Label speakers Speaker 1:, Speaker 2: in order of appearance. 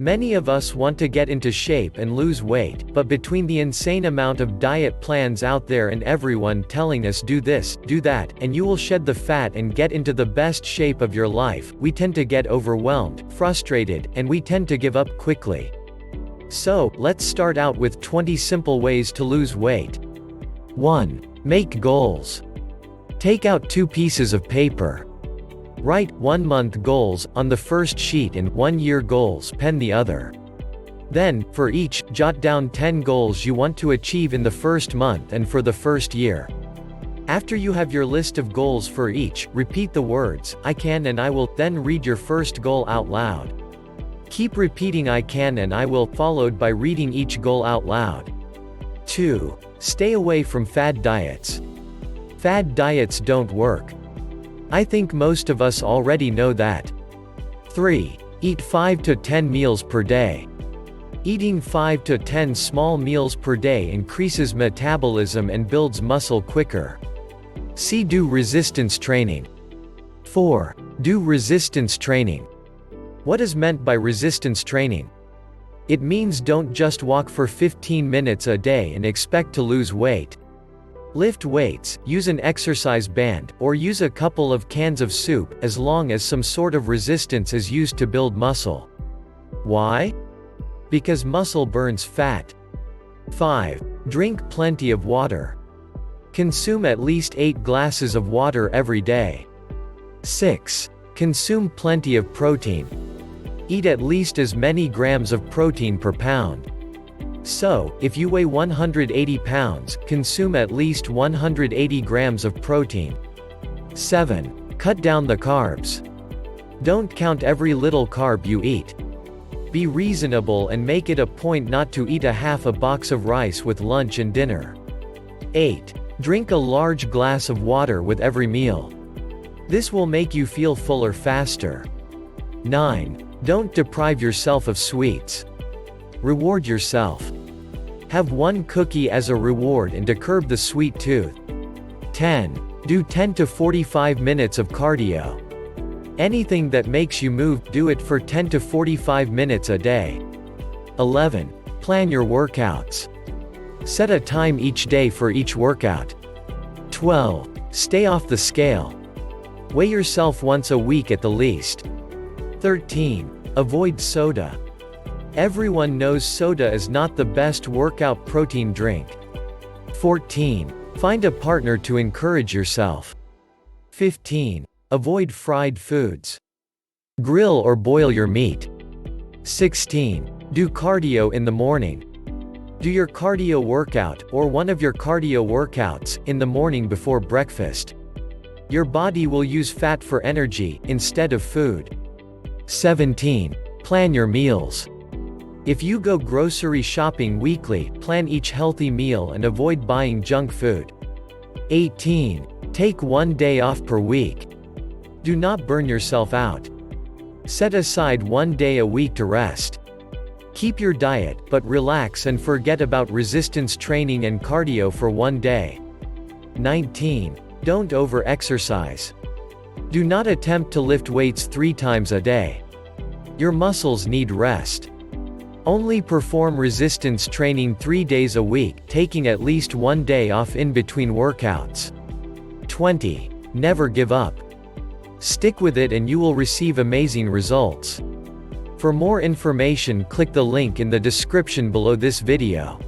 Speaker 1: Many of us want to get into shape and lose weight, but between the insane amount of diet plans out there and everyone telling us do this, do that, and you will shed the fat and get into the best shape of your life, we tend to get overwhelmed, frustrated, and we tend to give up quickly. So, let's start out with 20 simple ways to lose weight. 1. Make goals. Take out 2 pieces of paper. Write 1-month goals on the first sheet and 1-year goals pen the other. Then, for each, jot down 10 goals you want to achieve in the first month and for the first year. After you have your list of goals for each, repeat the words, "I can" and "I will," then read your first goal out loud. Keep repeating "I can" and "I will," followed by reading each goal out loud. 2. Stay away from fad diets. Fad diets don't work. I think most of us already know that. 3. Eat 5 to 10 meals per day. Eating 5 to 10 small meals per day increases metabolism and builds muscle quicker. Do resistance training. 4. Do resistance training. What is meant by resistance training? It means don't just walk for 15 minutes a day and expect to lose weight. Lift weights, use an exercise band, or use a couple of cans of soup, as long as some sort of resistance is used to build muscle. Why? Because muscle burns fat. 5. Drink plenty of water. Consume at least 8 glasses of water every day. 6. Consume plenty of protein. Eat at least as many grams of protein per pound. So, if you weigh 180 pounds, consume at least 180 grams of protein. 7. Cut down the carbs. Don't count every little carb you eat. Be reasonable and make it a point not to eat a half a box of rice with lunch and dinner. 8. Drink a large glass of water with every meal. This will make you feel fuller faster. 9. Don't deprive yourself of sweets. Reward yourself. Have 1 cookie as a reward and to curb the sweet tooth. 10. Do 10 to 45 minutes of cardio. Anything that makes you move, do it for 10 to 45 minutes a day. 11. Plan your workouts. Set a time each day for each workout. 12. Stay off the scale. Weigh yourself once a week at the least. 13. Avoid soda. Everyone knows soda is not the best workout protein drink. 14. Find a partner to encourage yourself. 15. Avoid fried foods. Grill or boil your meat. 16. Do cardio in the morning. Do your cardio workout, or one of your cardio workouts, in the morning before breakfast. Your body will use fat for energy, instead of food. 17. Plan your meals. If you go grocery shopping weekly, plan each healthy meal and avoid buying junk food. 18. Take 1 day off per week. Do not burn yourself out. Set aside 1 day a week to rest. Keep your diet, but relax and forget about resistance training and cardio for 1 day. 19. Don't over-exercise. Do not attempt to lift weights 3 times a day. Your muscles need rest. Only perform resistance training 3 days a week, taking at least 1 day off in between workouts. 20. Never give up. Stick with it and you will receive amazing results. For more information, click the link in the description below this video.